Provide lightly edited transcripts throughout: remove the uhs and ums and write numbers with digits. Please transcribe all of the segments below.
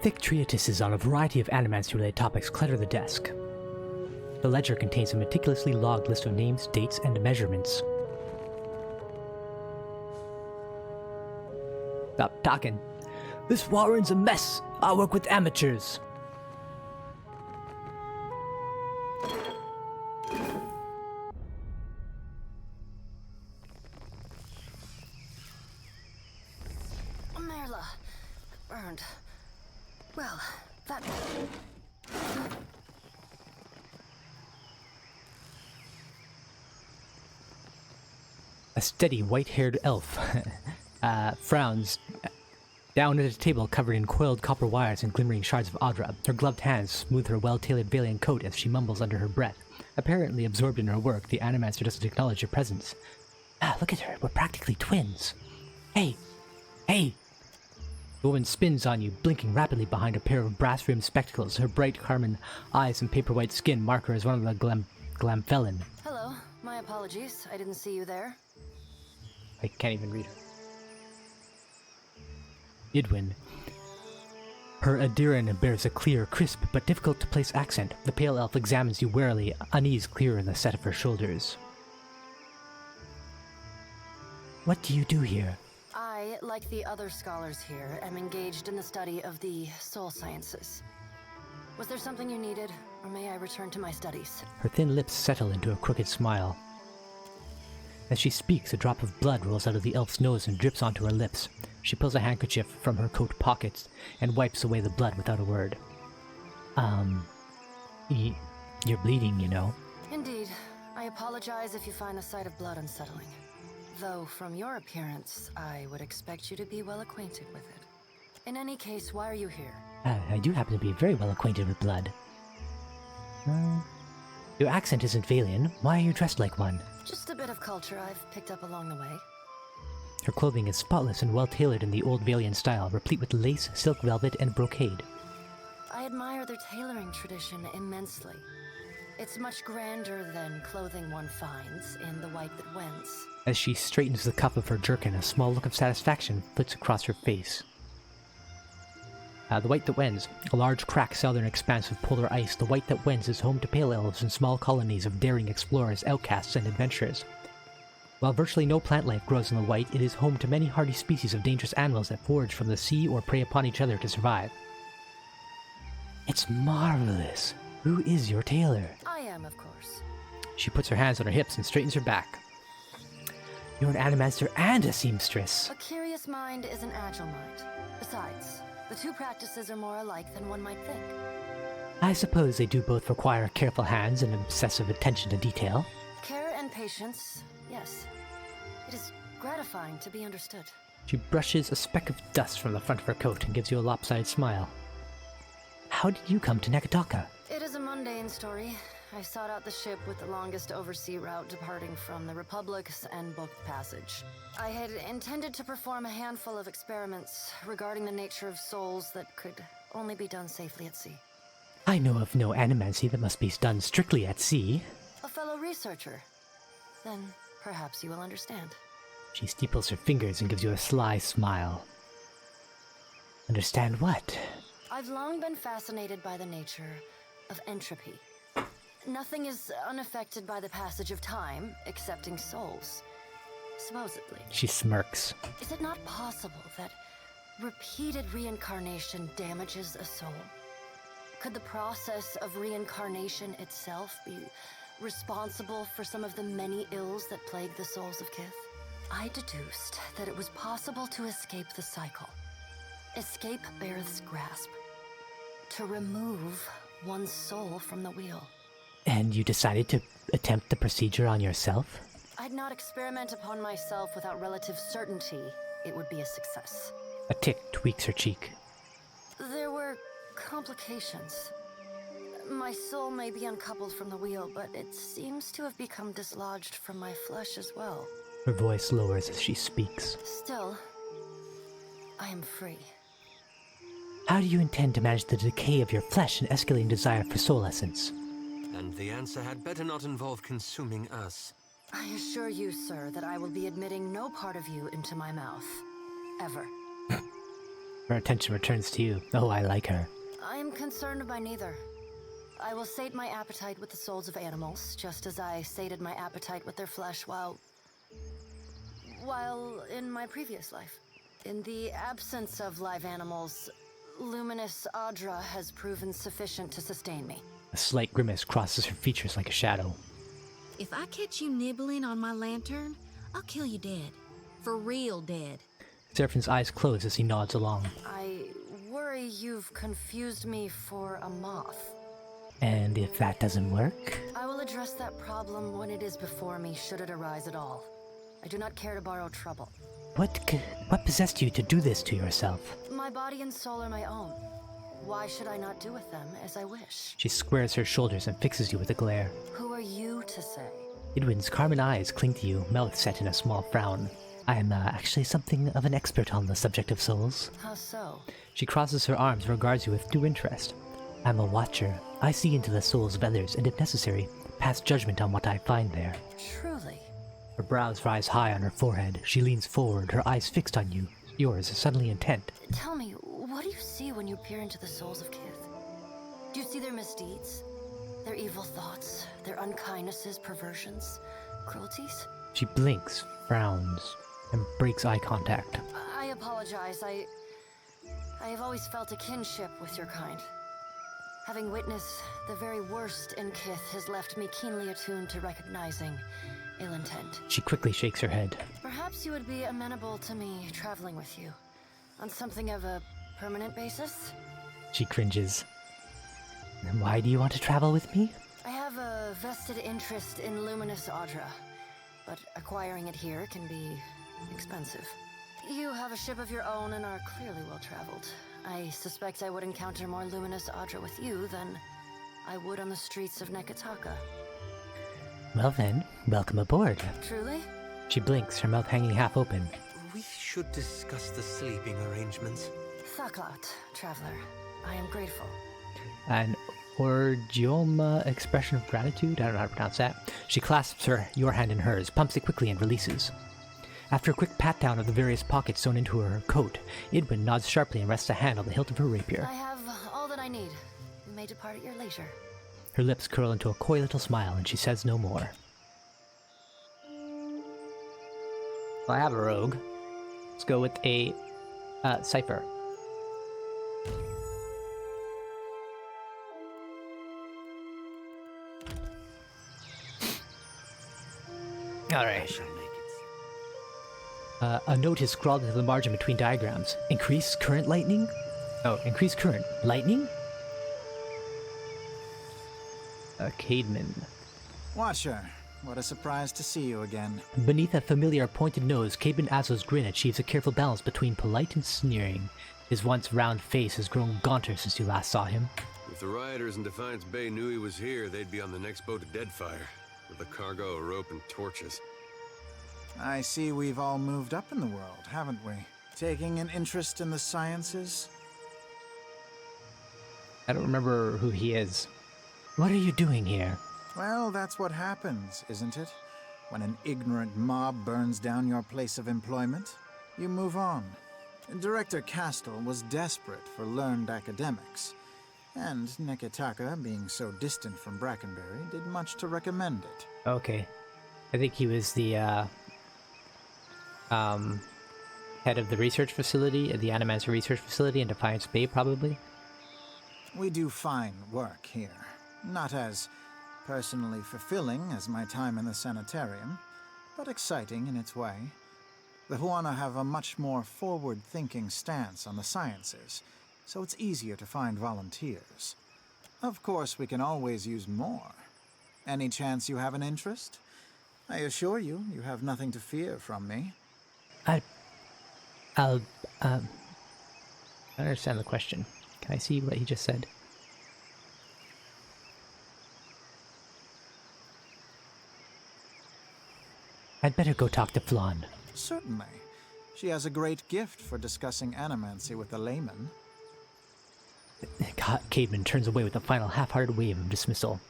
Thick treatises on a variety of animance-related topics clutter the desk. The ledger contains a meticulously logged list of names, dates, and measurements. Stop talking. This warren's a mess. I'll work with amateurs. Merla. Burned. Well, that... A steady, white-haired elf frowns down at a table covered in coiled copper wires and glimmering shards of adra. Her gloved hands smooth her well-tailored Valiant coat as she mumbles under her breath. Apparently absorbed in her work, the Animaster doesn't acknowledge her presence. Ah, look at her. We're practically twins. Hey! Hey! The woman spins on you, blinking rapidly behind a pair of brass-rimmed spectacles. Her bright carmine eyes and paper-white skin mark her as one of the Glamfelin. Hello. My apologies. I didn't see you there. I can't even read her. Ydwin. Her Adiran bears a clear, crisp, but difficult-to-place accent. The pale elf examines you warily, unease clear in the set of her shoulders. What do you do here? I, like the other scholars here, am engaged in the study of the soul sciences. Was there something you needed, or may I return to my studies? Her thin lips settle into a crooked smile. As she speaks, a drop of blood rolls out of the elf's nose and drips onto her lips. She pulls a handkerchief from her coat pockets and wipes away the blood without a word. You're bleeding, you know. Indeed. I apologize if you find the sight of blood unsettling. Though, from your appearance, I would expect you to be well acquainted with it. In any case, why are you here? I do happen to be very well acquainted with blood. Your accent isn't Valian. Why are you dressed like one? Just a bit of culture I've picked up along the way. Her clothing is spotless and well-tailored in the old Valian style, replete with lace, silk velvet, and brocade. I admire their tailoring tradition immensely. It's much grander than clothing one finds in the white that wends. As she straightens the cuff of her jerkin, a small look of satisfaction flits across her face. The White That Wends, a large cracked southern expanse of polar ice, the White That Wends is home to pale elves and small colonies of daring explorers, outcasts, and adventurers. While virtually no plant life grows in the White, it is home to many hardy species of dangerous animals that forage from the sea or prey upon each other to survive. It's marvelous. Who is your tailor? I am, of course. She puts her hands on her hips and straightens her back. You're an animaster and a seamstress. A curious mind is an agile mind. Besides, the two practices are more alike than one might think. I suppose they do both require careful hands and obsessive attention to detail. Care and patience, yes. It is gratifying to be understood. She brushes a speck of dust from the front of her coat and gives you a lopsided smile. How did you come to Neketaka? It is a mundane story. I sought out the ship with the longest oversea route departing from the Republics and booked passage. I had intended to perform a handful of experiments regarding the nature of souls that could only be done safely at sea. I know of no animancy that must be done strictly at sea. A fellow researcher. Then perhaps you will understand. She steeples her fingers and gives you a sly smile. Understand what? I've long been fascinated by the nature of entropy. Nothing is unaffected by the passage of time, excepting souls. Supposedly. She smirks. Is it not possible that repeated reincarnation damages a soul? Could the process of reincarnation itself be responsible for some of the many ills that plague the souls of Kith? I deduced that it was possible to escape the cycle. Escape Bareth's grasp. To remove one's soul from the wheel. And you decided to attempt the procedure on yourself? I'd not experiment upon myself without relative certainty it would be a success. A tick tweaks her cheek. There were complications. My soul may be uncoupled from the wheel, but it seems to have become dislodged from my flesh as well. Her voice lowers as she speaks. Still, I am free. How do you intend to manage the decay of your flesh and escalating desire for soul essence? And the answer had better not involve consuming us. I assure you, sir, that I will be admitting no part of you into my mouth. Ever. Her attention returns to you. Oh, I like her. I am concerned by neither. I will sate my appetite with the souls of animals, just as I sated my appetite with their flesh while in my previous life. In the absence of live animals, luminous adra has proven sufficient to sustain me. A slight grimace crosses her features like a shadow. If I catch you nibbling on my lantern, I'll kill you dead. For real dead. Seraphine's eyes close as he nods along. I worry you've confused me for a moth. And if that doesn't work? I will address that problem when it is before me, should it arise at all. I do not care to borrow trouble. What possessed you to do this to yourself? My body and soul are my own. Why should I not do with them as I wish? She squares her shoulders and fixes you with a glare. Who are you to say? Ydwin's carmine eyes cling to you, mouth set in a small frown. I am actually something of an expert on the subject of souls. How so? She crosses her arms and regards you with due interest. I'm a watcher. I see into the souls of others, and if necessary, pass judgment on what I find there. Truly? Her brows rise high on her forehead. She leans forward, her eyes fixed on you, yours suddenly intent. Tell me, what do you see when you peer into the souls of Kith? Do you see their misdeeds? Their evil thoughts? Their unkindnesses, perversions, cruelties? She blinks, frowns, and breaks eye contact. I apologize. I have always felt a kinship with your kind. Having witnessed the very worst in Kith has left me keenly attuned to recognizing ill intent. She quickly shakes her head. Perhaps you would be amenable to me traveling with you, on something of a permanent basis? She cringes. And why do you want to travel with me? I have a vested interest in luminous adra, but acquiring it here can be expensive. You have a ship of your own and are clearly well-traveled. I suspect I would encounter more luminous adra with you than I would on the streets of Neketaka. Well then, welcome aboard. Truly? She blinks, her mouth hanging half open. We should discuss the sleeping arrangements. Thaklat, traveler. I am grateful. An Orgioma expression of gratitude? I don't know how to pronounce that. She clasps your hand in hers, pumps it quickly and releases. After a quick pat-down of the various pockets sewn into her coat, Ydwin nods sharply and rests a hand on the hilt of her rapier. I have all that I need. You may depart at your leisure. Her lips curl into a coy little smile, and she says no more. Well, I have a rogue. Let's go with a cipher. Alright. A note is scrawled into the margin between diagrams. Increase current lightning? Oh, increase current lightning? Cademan. Watcher, what a surprise to see you again. Beneath a familiar pointed nose, Cademan Azo's grin achieves a careful balance between polite and sneering. His once round face has grown gaunter since you last saw him. If the rioters in Defiance Bay knew he was here, they'd be on the next boat to Deadfire, with a cargo, a rope, and torches. I see we've all moved up in the world, haven't we? Taking an interest in the sciences? I don't remember who he is. What are you doing here? Well, that's what happens, isn't it? When an ignorant mob burns down your place of employment, you move on. Director Castle was desperate for learned academics, and Neketaka, being so distant from Brackenberry, did much to recommend it. Okay. I think he was the, head of the research facility, the Animancer research facility in Defiance Bay, probably? We do fine work here. Not as personally fulfilling as my time in the sanitarium, but exciting in its way. The Huana have a much more forward-thinking stance on the sciences, so it's easier to find volunteers. Of course, we can always use more. Any chance you have an interest? I assure you, you have nothing to fear from me. I don't understand the question. Can I see what he just said? I'd better go talk to Flaune. Certainly. She has a great gift for discussing animancy with the layman. Cademan turns away with a final half-hearted wave of dismissal.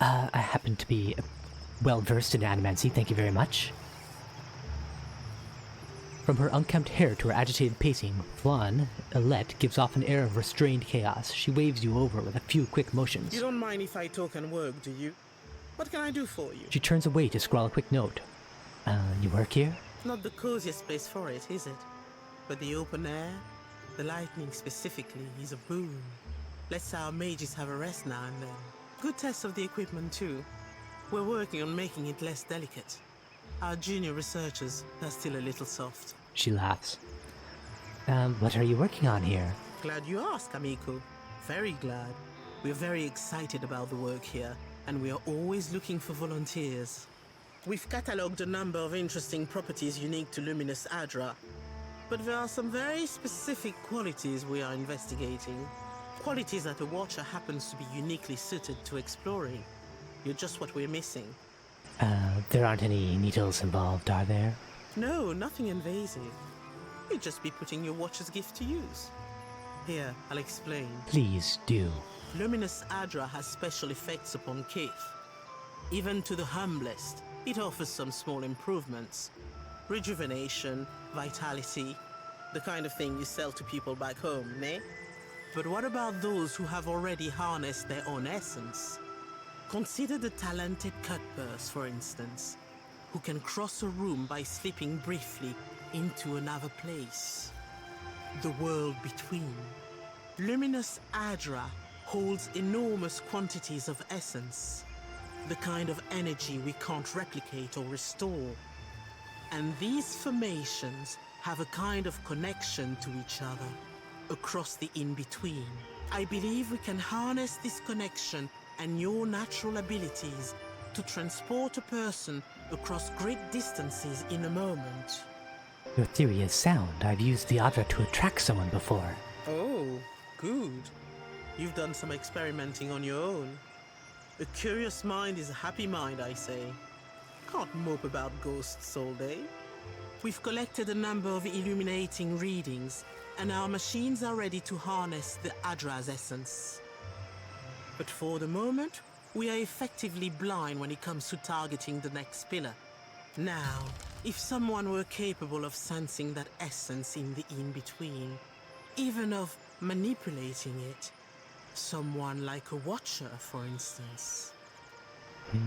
I happen to be well-versed in animancy, thank you very much. From her unkempt hair to her agitated pacing, Flaune, Elette, gives off an air of restrained chaos. She waves you over with a few quick motions. You don't mind if I talk and work, do you? What can I do for you? She turns away to scrawl a quick note. You work here? Not the coziest place for it, is it? But the open air, the lightning specifically, is a boon. Lets our mages have a rest now and then. Good test of the equipment too. We're working on making it less delicate. Our junior researchers are still a little soft. She laughs. What are you working on here? Glad you asked, amico. Very glad. We're very excited about the work here, and we are always looking for volunteers. We've catalogued a number of interesting properties unique to luminous adra, but there are some very specific qualities we are investigating. Qualities that a watcher happens to be uniquely suited to exploring. You're just what we're missing. There aren't any needles involved, are there? No, nothing invasive. You'd just be putting your watcher's gift to use. Here, I'll explain. Please do. Luminous adra has special effects upon Keith. Even to the humblest, it offers some small improvements. Rejuvenation, vitality, the kind of thing you sell to people back home, ne? But what about those who have already harnessed their own essence? Consider the talented cutpurse, for instance, who can cross a room by slipping briefly into another place. The world between. Luminous adra holds enormous quantities of essence, the kind of energy we can't replicate or restore. And these formations have a kind of connection to each other, across the in-between. I believe we can harness this connection and your natural abilities to transport a person across great distances in a moment. Your theory is sound. I've used the adra to attract someone before. Oh, good. You've done some experimenting on your own. A curious mind is a happy mind, I say. Can't mope about ghosts all day. We've collected a number of illuminating readings, and our machines are ready to harness the adra's essence. But for the moment, we are effectively blind when it comes to targeting the next pillar. Now, if someone were capable of sensing that essence in the in-between, even of manipulating it, someone like a watcher, for instance.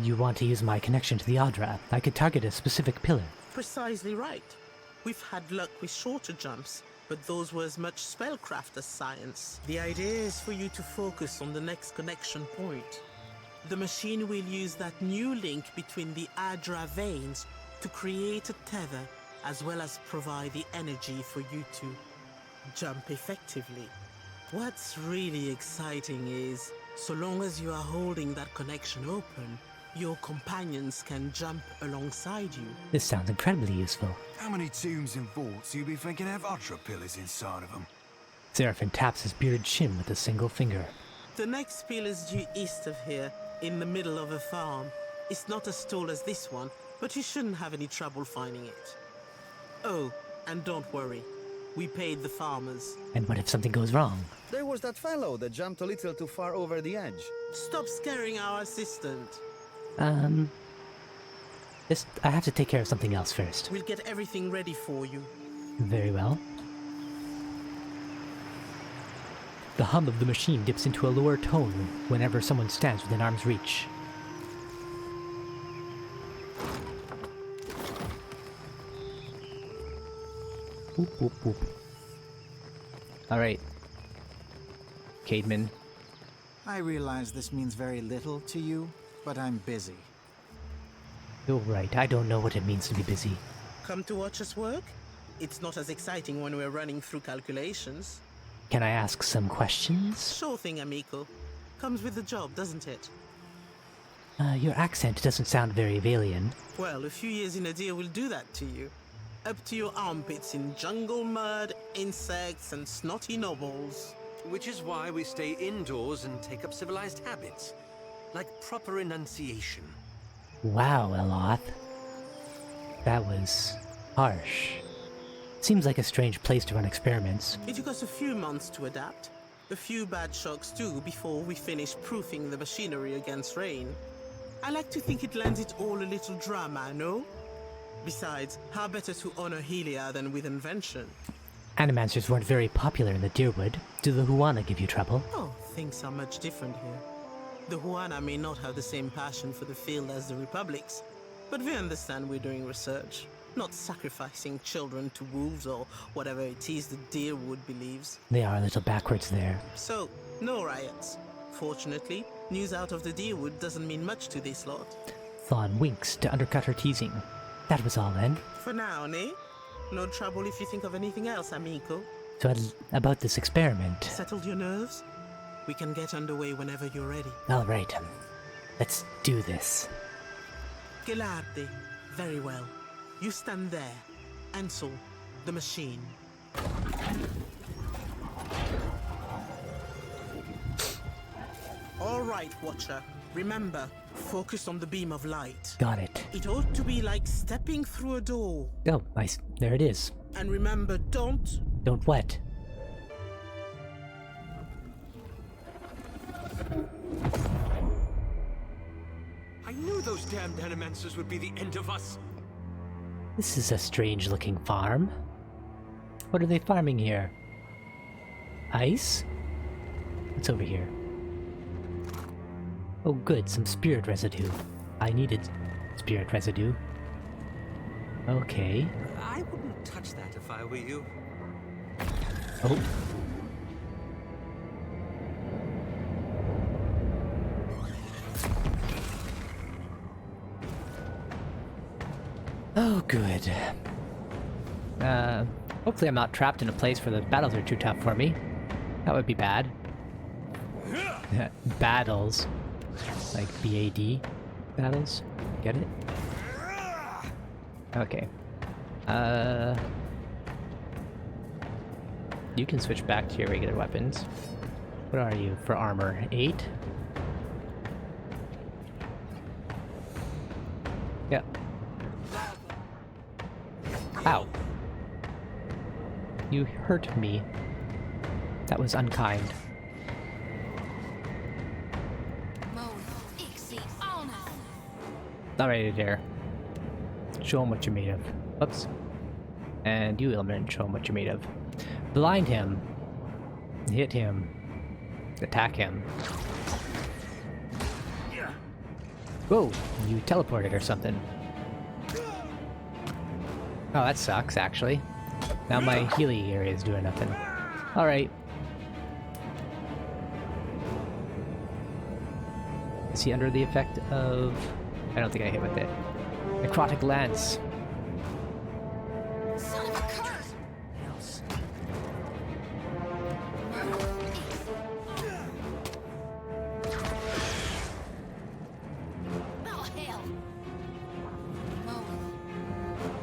You want to use my connection to the adra? I could target a specific pillar. Precisely right. We've had luck with shorter jumps, but those were as much spellcraft as science. The idea is for you to focus on the next connection point. The machine will use that new link between the adra veins to create a tether, as well as provide the energy for you to jump effectively. What's really exciting is, so long as you are holding that connection open, your companions can jump alongside you. This sounds incredibly useful. How many tombs and vaults you be thinking have adra pillars inside of them? Seraphin taps his bearded chin with a single finger. The next pillar is due east of here, in the middle of a farm. It's not as tall as this one, but you shouldn't have any trouble finding it. Oh, and don't worry. We paid the farmers. And what if something goes wrong? There was that fellow that jumped a little too far over the edge. Stop scaring our assistant. I have to take care of something else first. We'll get everything ready for you. Very well. The hum of the machine dips into a lower tone whenever someone stands within arm's reach. Boop, boop, boop. Alright. Cademan. I realize this means very little to you, but I'm busy. You're right, I don't know what it means to be busy. Come to watch us work? It's not as exciting when we're running through calculations. Can I ask some questions? Sure thing, amico. Comes with the job, doesn't it? Your accent doesn't sound very Valian. Well, a few years in a deal will do that to you. Up to your armpits in jungle mud, insects, and snotty nobles. Which is why we stay indoors and take up civilized habits. Like proper enunciation. Wow, Eloth. That was harsh. Seems like a strange place to run experiments. It took us a few months to adapt. A few bad shocks too before we finished proofing the machinery against rain. I like to think it lends it all a little drama, no? Besides, how better to honor Helia than with invention? Animancers weren't very popular in the Deerwood. Do the Huana give you trouble? Oh, things are much different here. The Huana may not have the same passion for the field as the Republics, but we understand we're doing research, not sacrificing children to wolves or whatever it is the Deerwood believes. They are a little backwards there. So, no riots. Fortunately, news out of the Deerwood doesn't mean much to this lot. Flaune winks to undercut her teasing. That was all then. For now, eh? No trouble if you think of anything else, amico. So about this experiment. Settled your nerves? We can get underway whenever you're ready. Alright, let's do this. Gelarte. Very well. You stand there. Ansel, the machine. All right, Watcher. Remember, focus on the beam of light. Got it. It ought to be like stepping through a door. Oh, nice. There it is. And remember, don't... Don't what? I knew those damned animancers would be the end of us. This is a strange-looking farm. What are they farming here? Ice? What's over here? Oh good, some spirit residue. I needed spirit residue. Okay. I wouldn't touch that if I were you. Oh. Oh, good. Hopefully I'm not trapped in a place where the battles are too tough for me. That would be bad. Battles. Like BAD battles. Get it? Okay. You can switch back to your regular weapons. What are you for armor? 8? Yep. Ow. You hurt me. That was unkind. Alright there. Show him what you're made of. Oops. And you, Ilman, show him what you're made of. Blind him. Hit him. Attack him. Whoa, you teleported or something. Oh, that sucks, actually. Now my Healy area is doing nothing. Alright. Is he under the effect of... I don't think I hit with it. Necrotic Lance. Son of a curse! Oh, hell!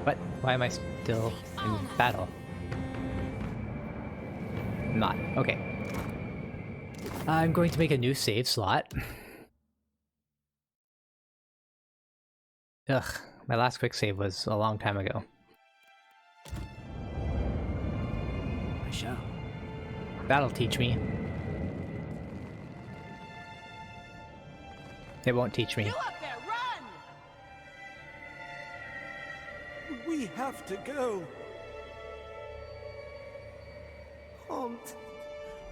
What? Why am I still in battle? I'm not. Okay. I'm going to make a new save slot. Ugh, my last quick save was a long time ago. I shall. That'll teach me. It won't teach me. You up there, run! We have to go.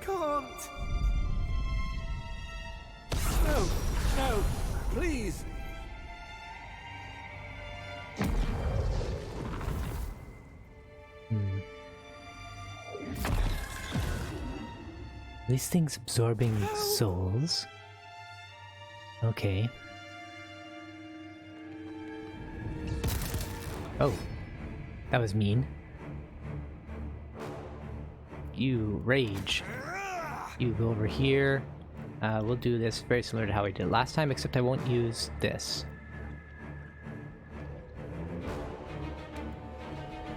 Can't. No, please. These things absorbing souls. Okay. Oh. That was mean. You rage. You go over here. We'll do this very similar to how we did last time, except I won't use this.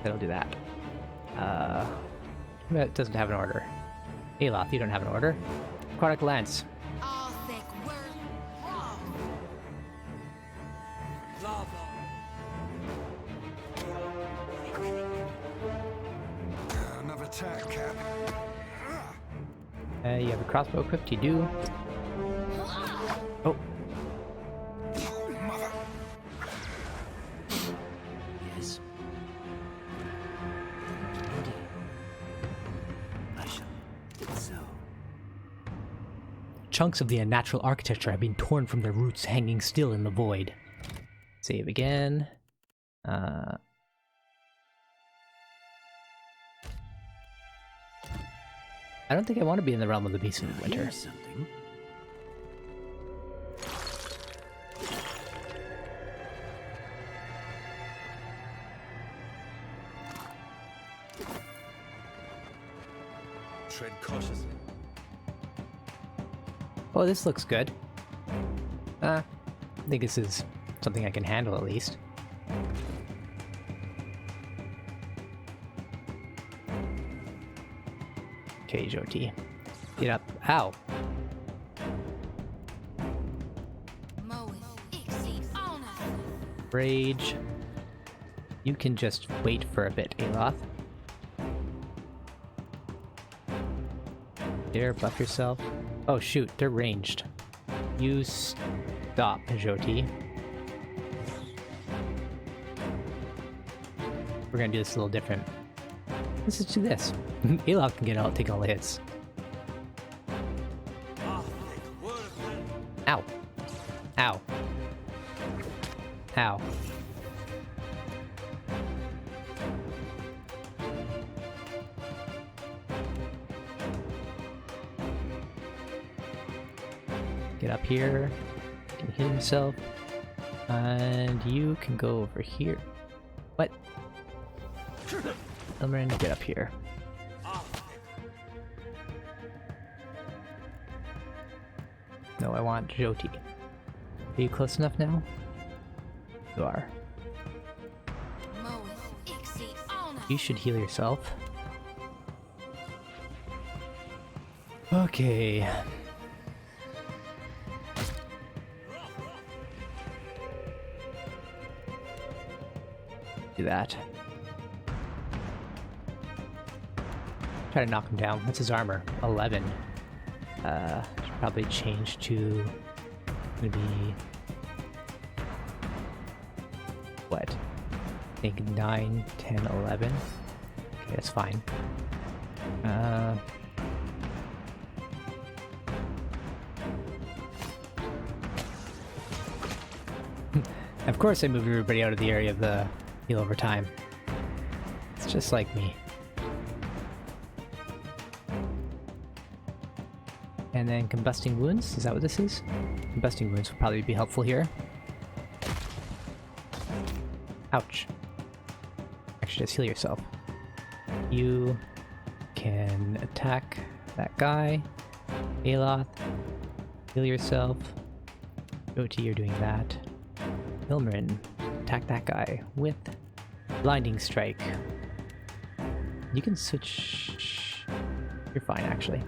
That'll do that. That doesn't have an order. Aloth, you don't have an order. Necrotic Lance. I think we're wrong. Another attack, Cap. You have a crossbow equipped, you do. Oh. Yes. Chunks of the unnatural architecture have been torn from their roots, hanging still in the void. Save again. I don't think I want to be in the realm of the beast of winter. Here's something. Tread cautiously. Oh, this looks good. I think this is something I can handle at least. Okay, Jyoti. Get up. Ow. Rage. You can just wait for a bit, Aloth. There, buff yourself. Oh shoot, they're ranged. You stop, Jyoti. We're gonna do this a little different. Let's just do this. Aloth can take all the hits. Ow. Ow. Ow. Get up here. You can heal yourself. And you can go over here. What? Ilmarin, get up here. No, I want Jyoti. Are you close enough now? You are. You should heal yourself. Okay. Do that. Try to knock him down. What's his armor? 11. Should probably change to maybe what? I think 9, 10, 11. Okay, that's fine. Of course I moved everybody out of the area of the heal over time. It's just like me. And then combusting wounds, is that what this is? Combusting wounds will probably be helpful here. Ouch. Actually, just heal yourself. You can attack that guy. Aloth, heal yourself. Jyoti, you're doing that. Ilmarin, attack that guy with Blinding Strike. You can switch... You're fine, actually.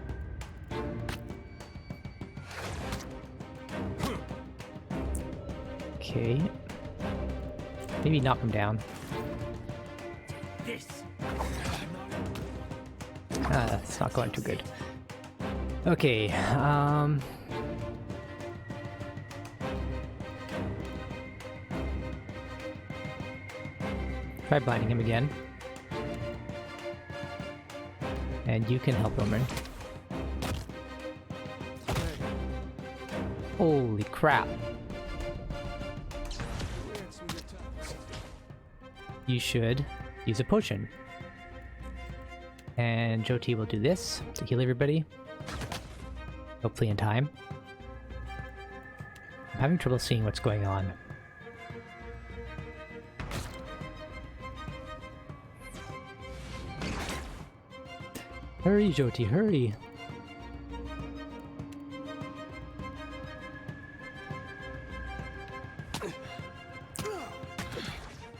Okay. Maybe knock him down. That's not going too good. Okay, try blinding him again. And you can help Ilmarin. Holy crap. You should use a potion. And Jyoti will do this to heal everybody. Hopefully in time. I'm having trouble seeing what's going on. Hurry, Jyoti, hurry!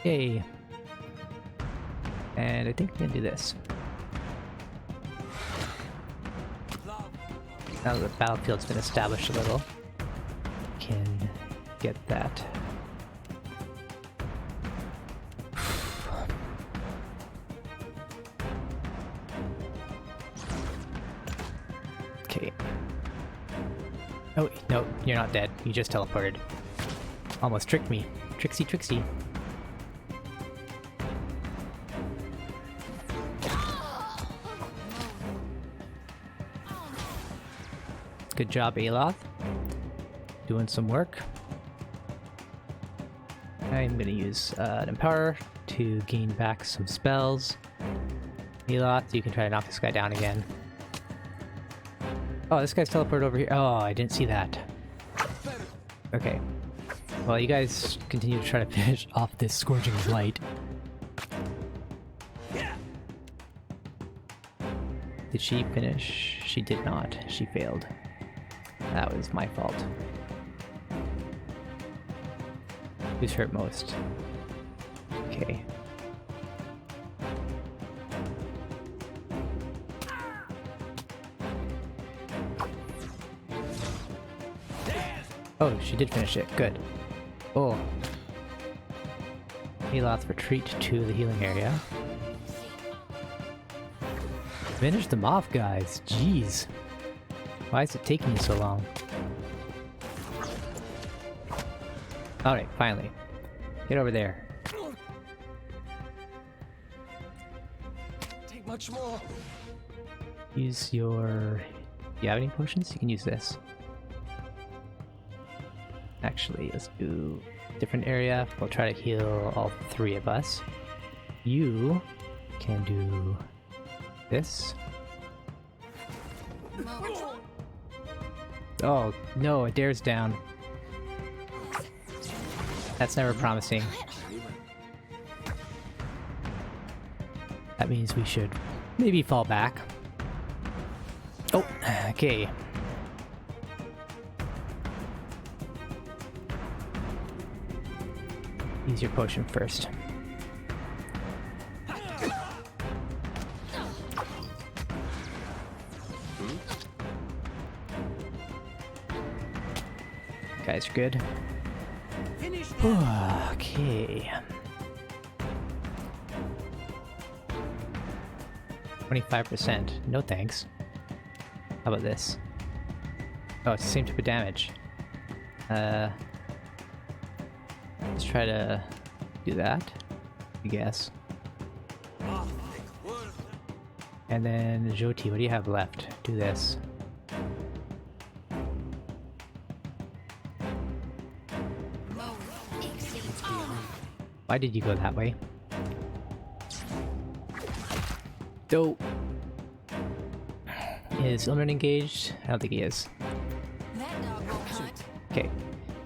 Yay. And I think I'm gonna do this. Now that the battlefield's been established a little, can get that. Okay. Oh, no, you're not dead. You just teleported. Almost tricked me. Trixie, Trixie. Good job, Aloth. Doing some work. I'm gonna use an Empower to gain back some spells. Aloth, you can try to knock this guy down again. Oh, this guy's teleported over here. Oh, I didn't see that. Okay. Well, you guys continue to try to finish off this scourging of light. Did she finish? She did not. She failed. That was my fault. Who's hurt most? Okay. Oh, she did finish it. Good. Oh. Aloth, retreat to the healing area. Finish them off, guys. Jeez. Why is it taking you so long? Alright, finally. Get over there. Take much more. Use your... Do you have any potions? You can use this. Actually, let's do a different area. We'll try to heal all three of us. You can do this. Oh, no, Adair's down. That's never promising. That means we should maybe fall back. Oh, okay. Use your potion first. Guys are good. Okay. 25%. No thanks. How about this? Oh, it's the same type of damage. Let's try to do that, I guess. And then Jyoti, what do you have left? Do this. Why did you go that way? Dope. Is Ilman engaged? I don't think he is. Okay,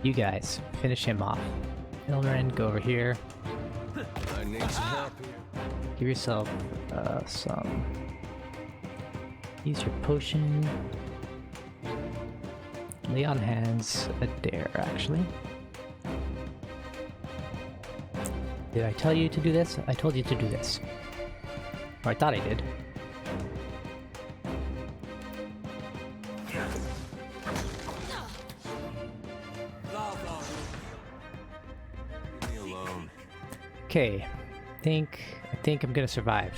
you guys, finish him off. Ilmarin, go over here. I need some help here. Give yourself some... Use your potion. Lay on hands a dare, actually. Did I tell you to do this? I told you to do this. Or I thought I did. Okay, I think I'm gonna survive.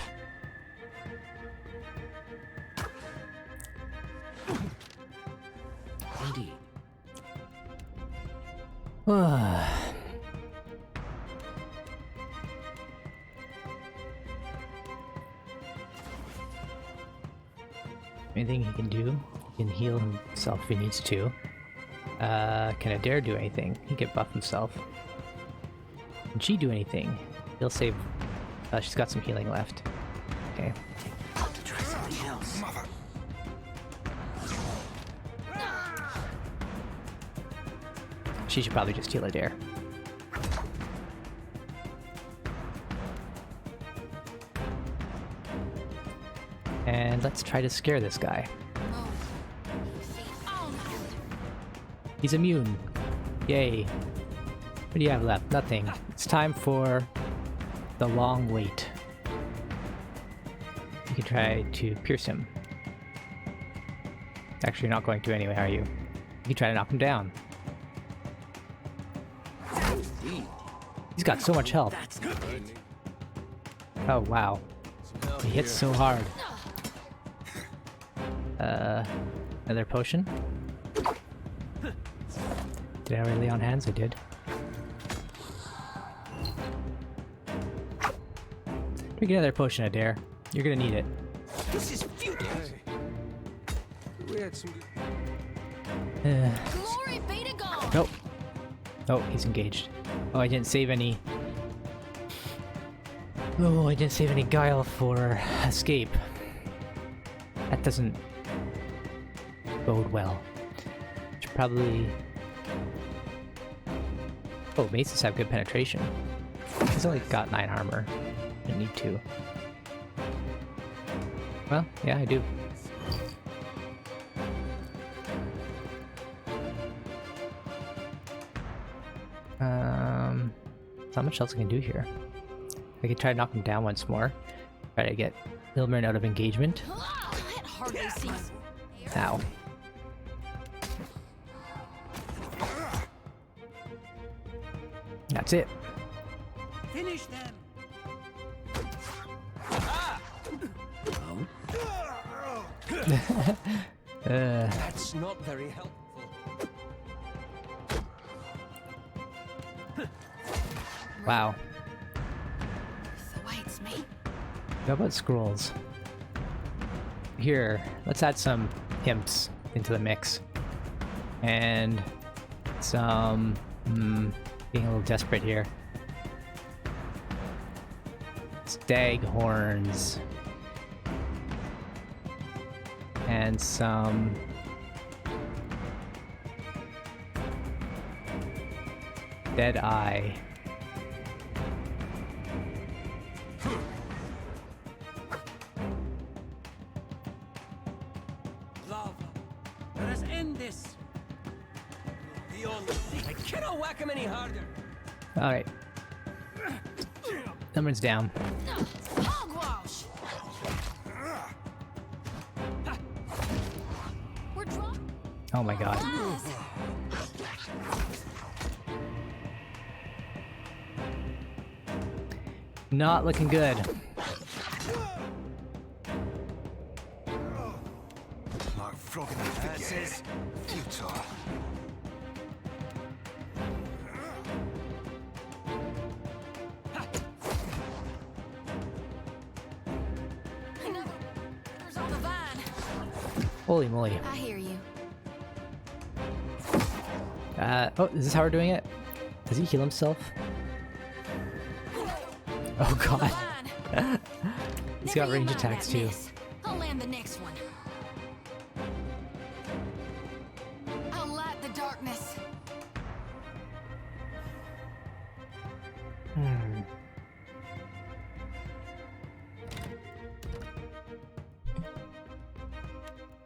Indeed. Anything he can do? He can heal himself if he needs to. Can Adair do anything? He can buff himself. Can she do anything? He'll save... she's got some healing left. Okay. To try something else. Mother. She should probably just heal Adair. And let's try to scare this guy. He's immune. Yay. What do you have left? Nothing. It's time for the long wait. You can try to pierce him. Actually, you're not going to anyway, are you? You can try to knock him down. He's got so much health. Oh, wow. He hits so hard. Another potion? Did I already lay on hands? I did. We get another potion, Adair. You're gonna need it. This is futile. We had some good... Glory be to God! Nope. Oh, he's engaged. Oh, I didn't save any. Oh, I didn't save any guile for escape. That doesn't bode well. Should probably. Oh, maces have good penetration. He's only got 9 armor. Didn't need 2. Well, yeah, I do. Not much else I can do here. I could try to knock him down once more. Try to get Ilmarin out of engagement. It hardly seems. Ow. That's it. Finish them. That's not very helpful. Wow. This awaits me. How about scrolls? Here, let's add some imps into the mix. And some... being a little desperate here. Stag horns. And some... Dead eye. Lava. Let us end this. Beyond the sea. I cannot whack him any harder. Alright. Someone's down. Hogwash! We're drunk. Oh my god. Not looking good. Like flogging a spaghetti. Futile. There's on the vine. Holy moly. I hear you. Oh, is this how we're doing it? Does he heal himself? Oh god. Vine. He's Never got you range mind attacks that too. mess. I'll land the next one.